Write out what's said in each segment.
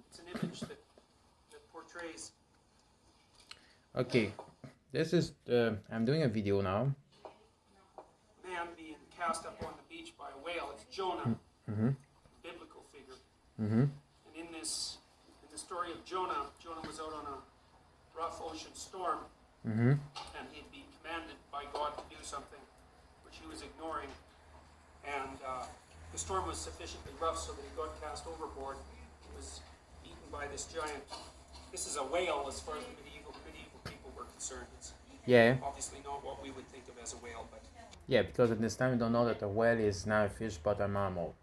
it's an image that portrays. Okay, this is I'm doing a video now. Man being cast up on the beach by a whale. It's Jonah, biblical figure. And in the story of Jonah, Jonah was out on a rough ocean storm, and he'd be commanded by God to do something, which he was ignoring. And the storm was sufficiently rough so that he got cast overboard. He was eaten by this giant. This is a whale as far as the medieval people were concerned. It's obviously not what we would think of as a whale, but yeah, because at this time we don't know that a whale is not a fish but a mammal.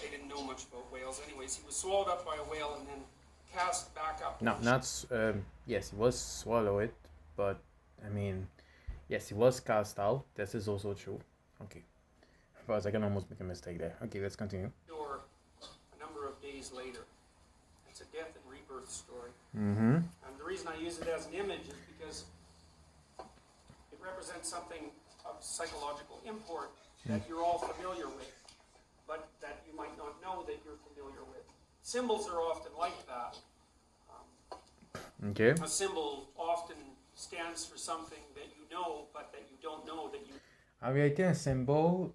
they didn't know much about whales. Anyways, he was swallowed up by a whale and then cast back up. No, not yes, he was swallowed, but I mean, yes, he was cast out. This is also true. Okay, because I can almost make a mistake there. Okay, let's continue. Or a number of days later. It's a death and rebirth story. And the reason I use it as an image is because it represents something of psychological import that you're all familiar with, but that you might not know that you're familiar with. Symbols are often like that. Okay. A symbol often stands for something that you know, but that you don't know that you... En réalité, un symbol,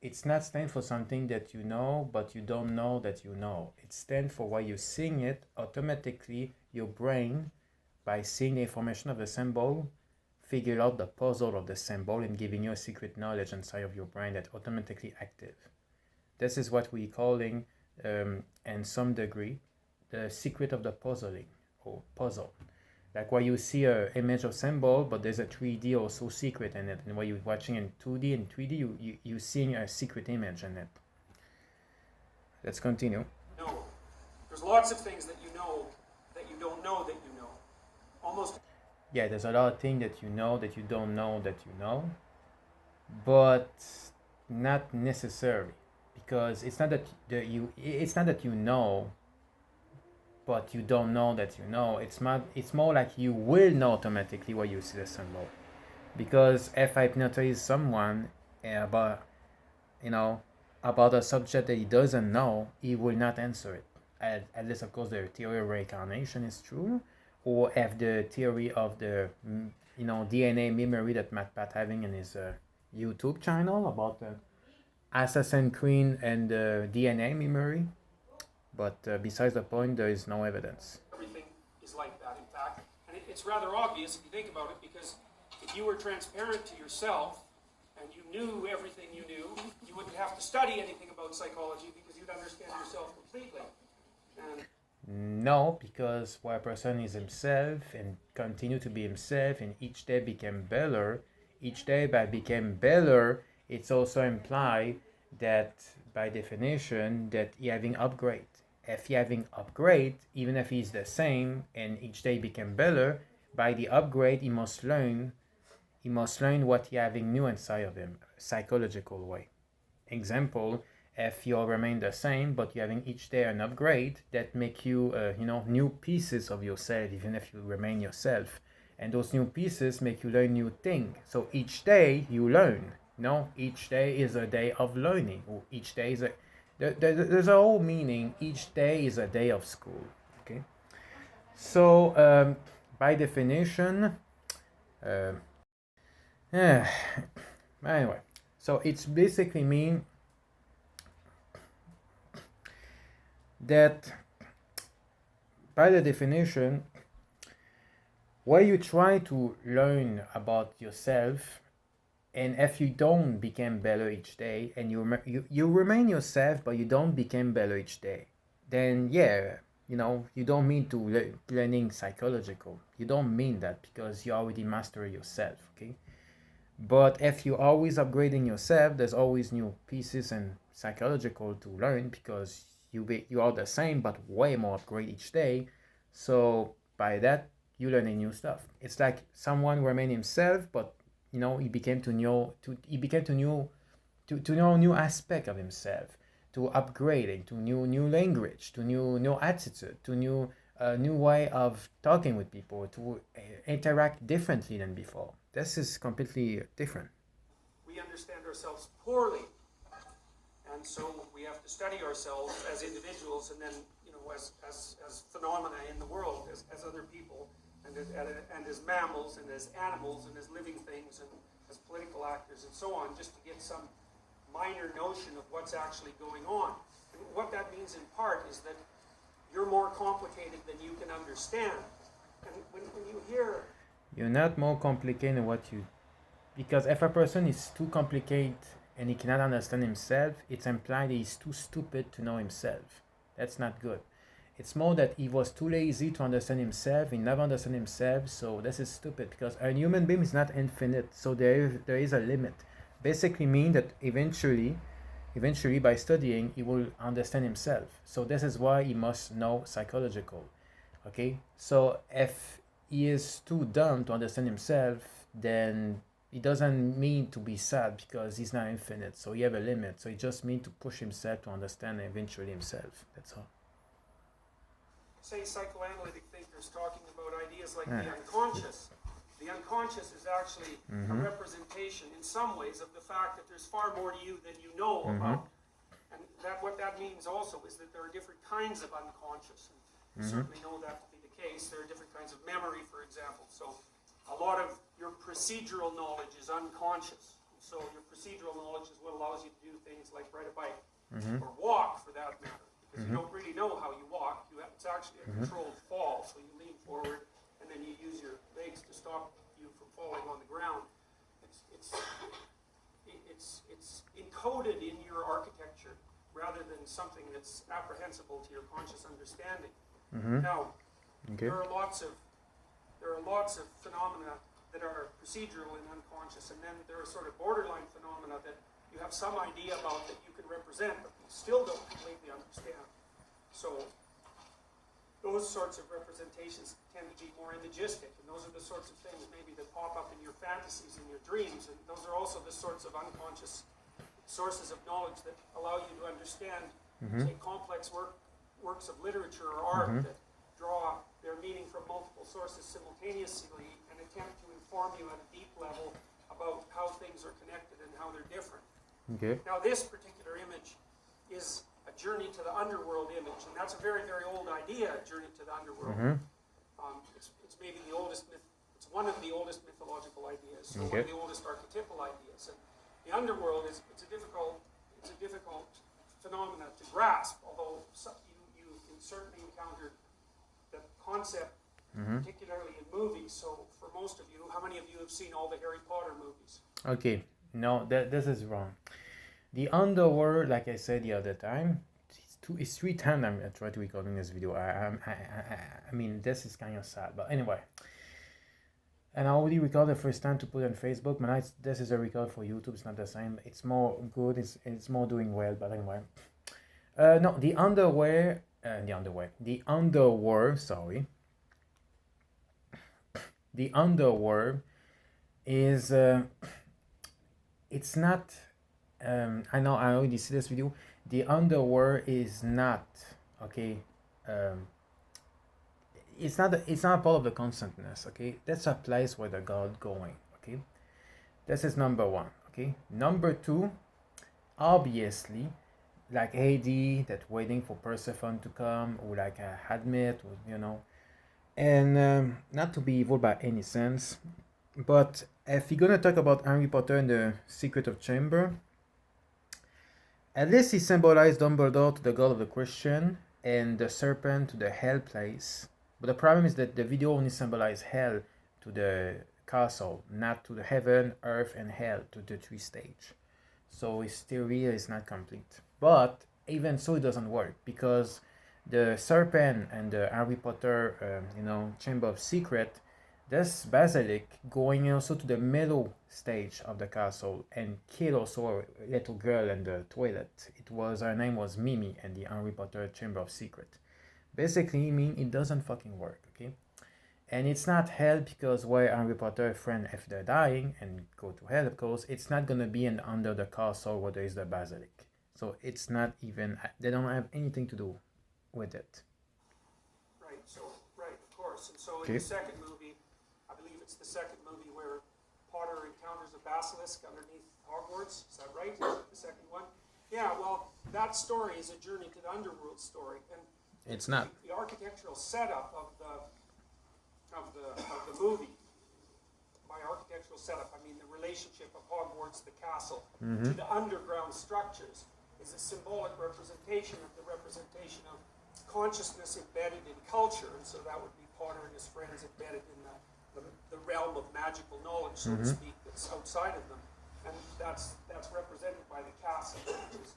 it's not stand for something that you know, but you don't know that you know. It stands for while you seeing it, automatically your brain, by seeing the information of the symbol, figure out the puzzle of the symbol and giving you a secret knowledge inside of your brain that automatically active. This is what we're calling, in some degree, the secret of the puzzling or puzzle. Like where you see an image of symbol, but there's a 3D also secret in it. And while you're watching in 2D and 3D, you're seeing a secret image in it. Let's continue. No. There's lots of things that you know that you don't know that you know. Almost. Yeah, there's a lot of things that you know that you don't know that you know, but not necessarily, because it's not that you know, but you don't know that you know. It's more like you will know automatically when you see the symbol. Because if I hypnotize someone about a subject that he doesn't know, he will not answer it. At least, of course, the theory of reincarnation is true, or if the theory of the DNA memory that Matt having in his YouTube channel about the Assassin Queen and the DNA memory. But besides the point, there is no evidence. Everything is like that, in fact. And it's rather obvious if you think about it, because if you were transparent to yourself and you knew everything you knew, you wouldn't have to study anything about psychology because you'd understand yourself completely. And no, because when a person is himself and continue to be himself and each day become better, each day by become better, it's also implied that by definition that he having upgrade. If he having upgrade, even if he's the same and each day become better, by the upgrade he must learn what he having new inside of him, psychological way. Example, if you all remain the same but you're having each day an upgrade, that make you new pieces of yourself even if you remain yourself, and those new pieces make you learn new things. So each day you learn. Each day is a day of learning, or each day is there's a whole meaning. Each day is a day of school. Okay, so by definition, anyway, so it's basically mean that by the definition, where you try to learn about yourself, and if you don't become better each day, and you remain yourself, but you don't become better each day, then you don't mean to learning psychological. You don't mean that because you already master yourself, okay? But if you're always upgrading yourself, there's always new pieces and psychological to learn because you are the same, but way more upgrade each day. So by that, you learning new stuff. It's like someone remain himself, but he became to know new aspect of himself, to upgrading, to new language, to new attitude, to new way of talking with people, to interact differently than before. This is completely different. we understand ourselves poorly. And so we have to study ourselves as individuals, and then, as phenomena in the world, as other people, and as mammals, and as animals, and as living things, and as political actors, and so on, just to get some minor notion of what's actually going on. And what that means in part is that you're more complicated than you can understand. And when you hear... You're not more complicated than what you... Because if a person is too complicated and he cannot understand himself, it's implied he's too stupid to know himself. That's not good. It's more that he was too lazy to understand himself, he never understood himself, so this is stupid, because a human being is not infinite, so there is a limit. Basically mean that eventually by studying, he will understand himself. So this is why he must know psychological. Okay? So if he is too dumb to understand himself, then it doesn't mean to be sad, because he's not infinite, so he have a limit. So it just means to push himself to understand eventually himself. That's all. Say psychoanalytic thinkers talking about ideas like the unconscious. The unconscious is actually a representation in some ways of the fact that there's far more to you than you know about. And what that means also is that there are different kinds of unconscious. And you certainly know that to be the case. There are different kinds of memory, for example. So a lot of your procedural knowledge is unconscious. And so your procedural knowledge is what allows you to do things like ride a bike or walk, for that matter. Because you don't really know how you walk. It's actually a controlled fall. So you lean forward, and then you use your legs to stop you from falling on the ground. It's encoded in your architecture rather than something that's apprehensible to your conscious understanding. Now, there are lots of phenomena that are procedural and unconscious, and then there are sort of borderline phenomena that you have some idea about that you can represent, but you still don't completely understand. So those sorts of representations tend to be more imagistic, and those are the sorts of things maybe that pop up in your fantasies and your dreams, and those are also the sorts of unconscious sources of knowledge that allow you to understand, say, complex works of literature or art that draw their meaning from multiple sources simultaneously and attempt to inform you at a deep level about how things are connected and how they're different. Okay. Now, this particular image is a journey to the underworld image, and that's a very, very old idea, journey to the underworld. It's maybe the oldest myth. It's one of the oldest mythological ideas, so one of the oldest archetypal ideas. And the underworld it's a difficult phenomena to grasp, although you certainly encountered the concept, particularly in movies. So, for most of you, how many of you have seen all the Harry Potter movies? Okay. No, this is wrong. The underworld, like I said the other time, it's 3 times I'm trying to recording this video. I mean, this is kind of sad, but anyway. And I already recorded the first time to put it on Facebook, but this is a record for YouTube. It's not the same. It's more good. It's more doing well, but anyway. No, the underworld. Sorry. The underworld is. It's not. I know I already see this video. The underworld is not okay. It's not a part of the consciousness. Okay, that's a place where the God going. Okay, this is number 1. Okay, number 2, obviously, like AD that waiting for Persephone to come, or like Admit, or and not to be evil by any sense, but if you're gonna talk about Harry Potter and the Secret of Chamber, at least he symbolized Dumbledore to the God of the Christian and the serpent to the hell place. But the problem is that the video only symbolized hell to the castle, not to the heaven, earth, and hell, to the 3 stage. So his theory is not complete. But even so, it doesn't work, because the serpent and the Harry Potter, Chamber of Secret, this basilic going also to the middle stage of the castle and kill also a little girl in the toilet. Her name was Mimi, and the Harry Potter Chamber of Secret. Basically, it doesn't fucking work, okay? And it's not hell, because where Harry Potter friend, if they're dying and go to hell, of course, it's not gonna be under the castle where there is the basilic. So it's not even, they don't have anything to do with it. Right, of course. And so in the second movie, I believe it's the second movie where Potter encounters a basilisk underneath Hogwarts. Is that right? The second one? Yeah, well, that story is a journey to the underworld story, and It's not. the architectural setup of the movie. By architectural setup, I mean the relationship of Hogwarts, the castle, to the underground structures, is a symbolic representation of the representation of consciousness embedded in culture, and so that would be Potter and his friends embedded in the realm of magical knowledge, so to speak, that's outside of them, and that's represented by the castle, which is,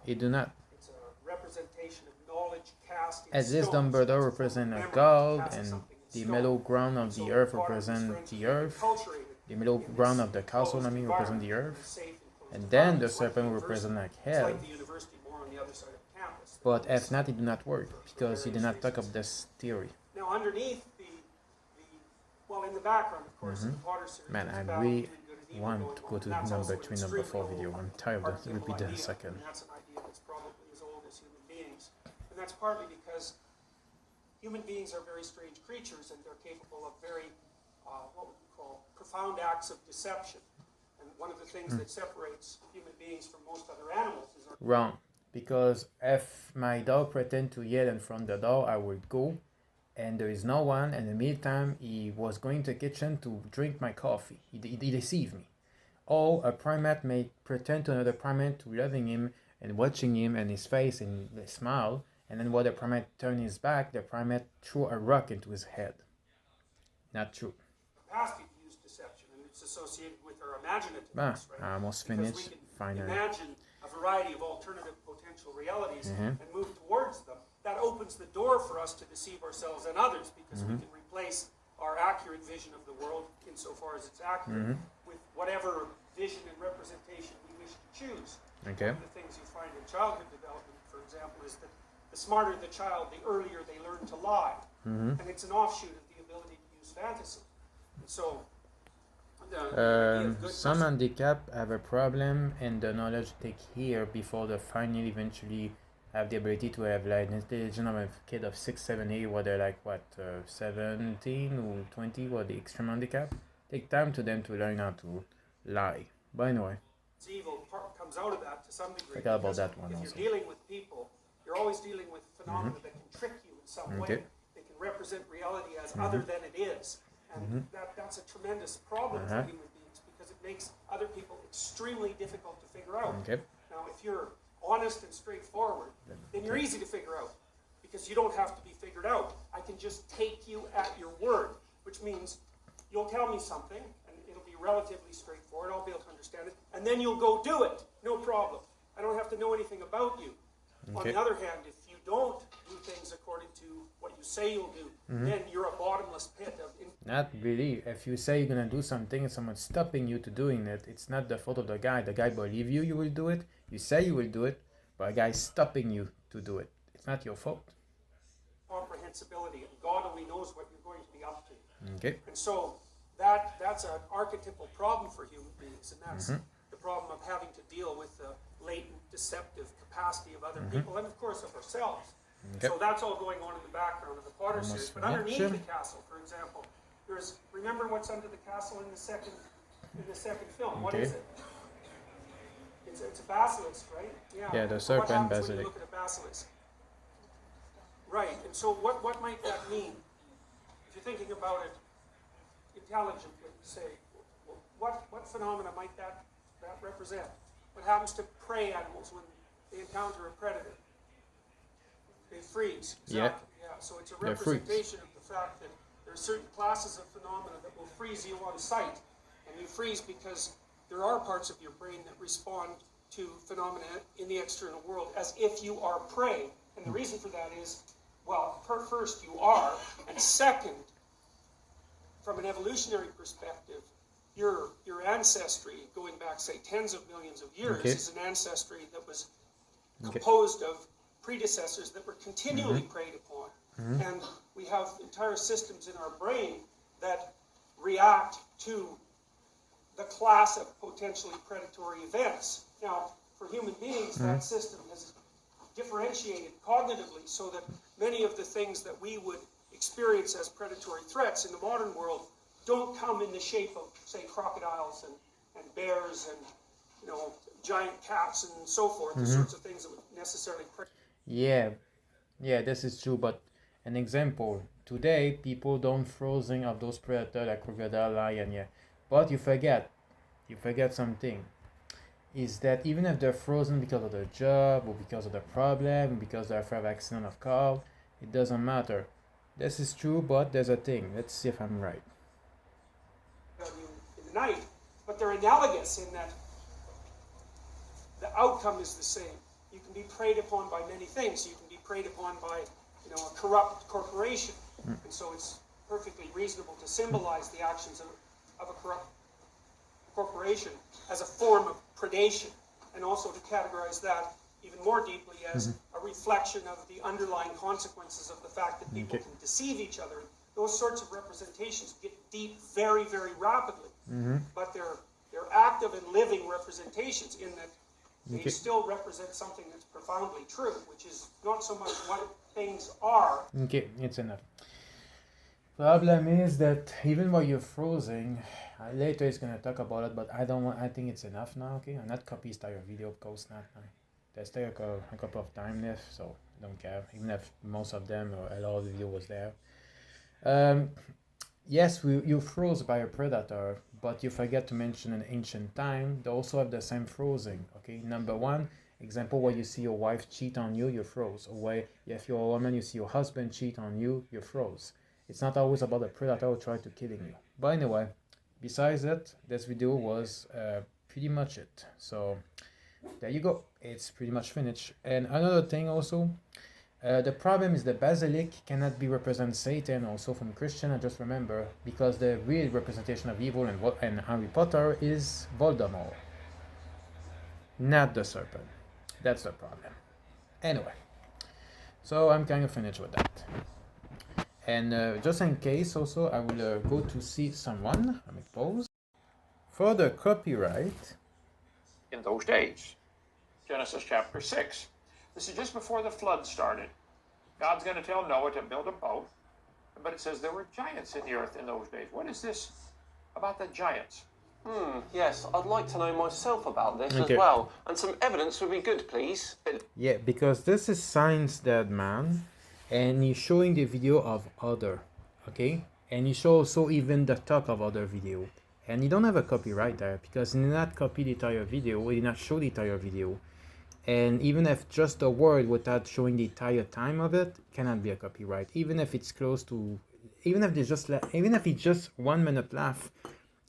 It do not. it's a representation of knowledge cast in As this stone. Dumbledore So represent a memory god, cast and something in the stone. middle ground of So the earth Potter and his represent friends the became earth. enculturated The middle in ground this of the castle, enclosed represent the environment, earth. safe enclosed And then the environment. It's like serpent university. represent like It's hell. like the university more on the other side of the campus. But if not, it do not work, because he did not talk of this theory. Now underneath well, in the background, of course, in the Potter series, Man, there's I a battle really between good and evil want going to go on. to That's number also an 3, number 4 extremely video. old I'm tired of archetypal repeat the idea, second. and that's an idea that's probably as old as human beings. And that's partly because human beings are very strange creatures, and they're capable of very, what would you call, profound acts of deception. And one of the things that separates human beings from most other animals is our... Wrong. Because if my dog pretend to yell in front of the door, I will go, and there is no one. And in the meantime, he was going to the kitchen to drink my coffee. He deceived me. Or a primate may pretend to another primate to loving him and watching him and his face and smile, and then while the primate turn his back, the primate threw a rock into his head. Not true. capacity to use deception, and it's associated with our imaginativeness, right? I almost Because finished. we can Finally. imagine a variety of alternative potential realities Mhm. and move towards them. That opens the door for us to deceive ourselves and others, because we can replace our accurate vision of the world, insofar as it's accurate, with whatever vision and representation we wish to choose. Okay. One of the things you find in childhood development, for example, is that the smarter the child, the earlier they learn to lie. And it's an offshoot of the ability to use fantasy. And so, the idea of good Some versus handicap have a problem in the knowledge they hear before they finally eventually have the ability to have like an intelligence of a kid of 6, 7, 8, where they're like 17 or 20, what the extreme handicap. Take time to them to learn how to lie. But anyway, evil part comes out of that to some degree. Forgot about because that one if also. you're dealing with people, you're always dealing with phenomena that can trick you in some way. Okay. They can represent reality as other than it is. And that's a tremendous problem for human beings, because it makes other people extremely difficult to figure out. okay. Now, if you're honest and straightforward, then you're easy to figure out, because you don't have to be figured out. I can just take you at your word, which means you'll tell me something, and it'll be relatively straightforward. I'll be able to understand it, and then you'll go do it. No problem. I don't have to know anything about you. On Okay. the other hand, if you don't do things according to what you say you'll do, then you're a bottomless pit of... Not really. If you say you're gonna do something and someone's stopping you to doing it, it's not the fault of the guy. The guy believe you will do it. You say you will do it, but a guy is stopping you to do it. It's not your fault. Comprehensibility, and God only knows what you're going to be up to. Okay. And so that's an archetypal problem for human beings, and that's the problem of having to deal with the latent deceptive capacity of other people, and of course of ourselves. Okay. So that's all going on in the background of the Potter Almost series. But finished. underneath the castle, for example, remember what's under the castle in the second film? What Okay. is it? It's a basilisk, right? Yeah, the So what serpent happens when basilisk. you look at a basilisk? Right, and so what might that mean? If you're thinking about it intelligently, say, what phenomena might that represent? What happens to prey animals when they encounter a predator? They freeze. Exactly. Yeah. So it's a They freeze. representation of the fact that there are certain classes of phenomena that will freeze you on sight, and you freeze because there are parts of your brain that respond to phenomena in the external world as if you are prey. And the reason for that is, well, first you are, and second, from an evolutionary perspective, your ancestry, going back, say, tens of millions of years, Okay. is an ancestry that was composed of predecessors that were continually preyed upon. And we have entire systems in our brain that react to the class of potentially predatory events. Now, for human beings, that system has differentiated cognitively so that many of the things that we would experience as predatory threats in the modern world don't come in the shape of, say, crocodiles and bears and, giant cats and so forth, the sorts of things that would necessarily Yeah, yeah, this is true. But an example today, people don't frozen of those predators like crocodile, lion, yeah. But you forget something. Is that even if they're frozen because of their job or because of the problem, because they're afraid of accident of car, it doesn't matter. This is true, but there's a thing. Let's see if I'm right. in the night, but they're analogous in that the outcome is the same. You can be preyed upon by many things. You can be preyed upon by, a corrupt corporation, and so it's perfectly reasonable to symbolize the actions of a corrupt corporation as a form of predation, and also to categorize that even more deeply as a reflection of the underlying consequences of the fact that people can deceive each other. Those sorts of representations get deep very, very rapidly, but they're active and living representations in that they still represent something that's profoundly true, which is not so much what things are. Okay, it's enough. Problem is that even while you're frozen, later is gonna talk about it, but I think it's enough now. Okay, I'm not copy style video, of course not. There's still a couple of time left, so I don't care. Even if most of them or a lot of the video was there. Yes, you froze by a predator, but you forget to mention in ancient time they also have the same frozen. Okay, number one example, where you see your wife cheat on you, you froze. Or where if you're a woman, you see your husband cheat on you, you froze. It's not always about the predator who tried to killing you. But anyway, besides that, this video was pretty much it. So there you go. It's pretty much finished. And another thing also, the problem is the basilic cannot be represent Satan also from Christian. I just remember, because the real representation of evil and Harry Potter is Voldemort, not the serpent. That's the problem. Anyway, so I'm kind of finished with that. And just in case also, I will go to see someone. Let me pause. For the copyright. In those days, Genesis chapter 6. This is just before the flood started. God's going to tell Noah to build a boat, but it says there were giants in the earth in those days. What is this about the giants? Yes, I'd like to know myself about this as well. And some evidence would be good, please. Yeah, because this is Science Dead Man, and he's showing the video of other, okay? And he shows also even the talk of other video. And you don't have a copyright there, because he did not copy the entire video, he did not show the entire video. And even if just the word without showing the entire time of it cannot be a copyright. Even if it's close to, even if it's just 1 minute laugh,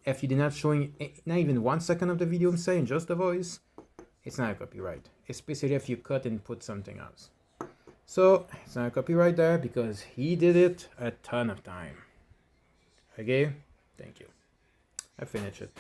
if you did not showing not even 1 second of the video I'm saying, just the voice, it's not a copyright. Especially if you cut and put something else. So it's not a copyright there because he did it a ton of time. Okay, thank you. I finished it.